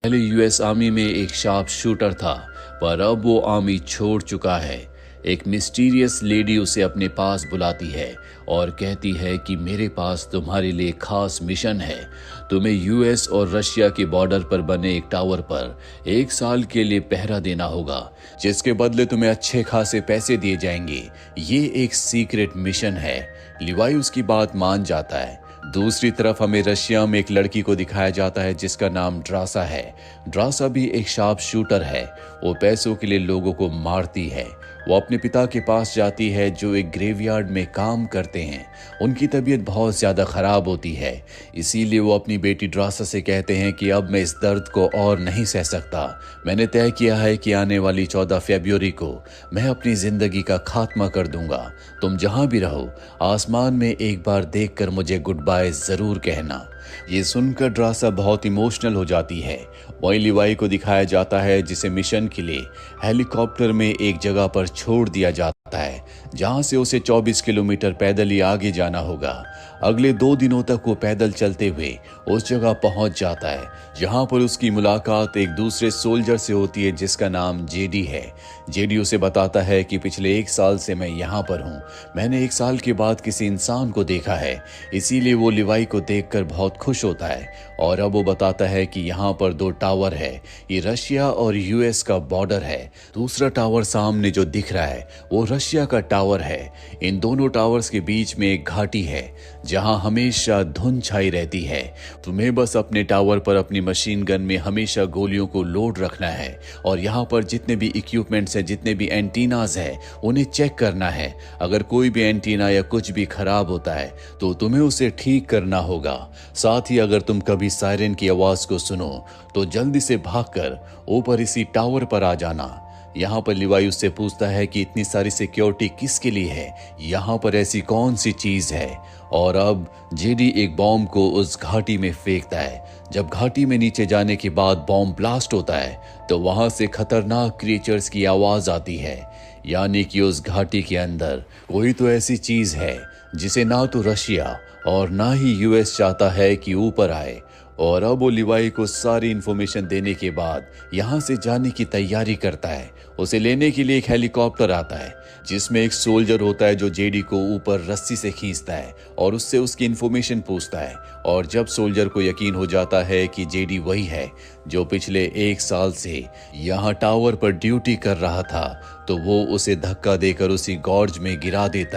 पहले US army में एक शार्प शूटर था, पर अब वो आर्मी छोड़ चुका है। एक मिस्टीरियस लेडी उसे अपने पास बुलाती है और कहती है कि मेरे पास तुम्हारे लिए खास मिशन है। तुम्हें यूएस और रशिया के बॉर्डर पर बने एक टावर पर 1 साल के लिए पहरा देना होगा, जिसके बदले तुम्हें अच्छे खासे पैसे दिए जाएंगे। ये एक सीक्रेट मिशन है। लिवाई उसकी बात मान जाता है। दूसरी तरफ हमें रशिया में एक लड़की को दिखाया जाता है जिसका नाम ड्रासा है। ड्रासा भी एक शार्प शूटर है। वो पैसों के लिए लोगों को मारती है। वो अपने पिता के पास जाती है जो एक ग्रेवयार्ड में काम करते हैं। उनकी तबीयत बहुत ज़्यादा ख़राब होती है, इसीलिए वो अपनी बेटी ड्रासा से कहते हैं कि अब मैं इस दर्द को और नहीं सह सकता। मैंने तय किया है कि आने वाली 14 फरवरी को मैं अपनी ज़िंदगी का खात्मा कर दूंगा। तुम जहाँ भी रहो, आसमान में एक बार देखकर मुझे गुड बाय ज़रूर कहना। ये सुनकर ड्रासा बहुत इमोशनल हो जाती है। वहीं लिवाई को दिखाया जाता है जिसे मिशन के लिए हेलीकॉप्टर में एक जगह पर छोड़ दिया जाता है, जहां से उसे 24 किलोमीटर पैदल ही आगे जाना होगा। अगले 2 दिनों तक वो पैदल चलते हुए उस जगह पहुंच जाता है जहां पर उसकी मुलाकात एक दूसरे सोल्जर से होती है जिसका नाम जेडी है। जेडी उसे बताता है कि पिछले 1 साल से मैं यहाँ पर हूँ। मैंने 1 साल के बाद किसी इंसान को देखा है, इसीलिए वो लिवाई को देखकर बहुत खुश होता है। और अब वो बताता है कि यहाँ पर 2 टावर है। ये रशिया और यूएस का बॉर्डर है। दूसरा टावर सामने जो दिख रहा है वो रशिया का टावर है। इन दोनों टावर्स के बीच में एक घाटी है जहाँ हमेशा धुंध छाई रहती है। तुम्हें बस अपने टावर पर अपनी मशीन गन में हमेशा गोलियों को लोड रखना है और यहाँ पर जितने भी इक्विपमेंट्स हैं, जितने भी एंटीनाज हैं, उन्हें चेक करना है। अगर कोई भी एंटीना या कुछ भी खराब होता है तो तुम्हें उसे ठीक करना होगा। साथ ही अगर तुम कभी सायरन की आवाज को सुनो तो जल्दी से भागकर ऊपर इसी टावर पर आ जाना। यहाँ पर लिवाई उससे पूछता है कि इतनी सारी सिक्योरिटी किसके लिए है, यहाँ पर ऐसी कौन सी चीज है। और अब जेडी एक बॉम्ब को उस घाटी में फेंकता है। जब घाटी में नीचे जाने के बाद बॉम्ब ब्लास्ट होता है तो वहां से खतरनाक क्रिएचर्स की आवाज आती है, यानी कि उस घाटी के अंदर कोई तो ऐसी चीज है जिसे ना तो रशिया और ना ही यूएस चाहता है कि ऊपर आए। और अब वो लिवाई को सारी इंफॉर्मेशन देने के बाद यहाँ से जाने की तैयारी करता है। उसे लेने के लिए एक हेलीकॉप्टर आता है जिसमें एक सोल्जर होता है जो जेडी को ऊपर रस्सी से खींचता है और उससे उसकी इंफॉर्मेशन पूछता है। और जब सोल्जर को यकीन हो जाता है कि जेडी वही है जो पिछले 1 साल से यहाँ टावर पर ड्यूटी कर रहा था, तो वो उसे धक्का देकर उसी गॉर्ज में गिरा देता है।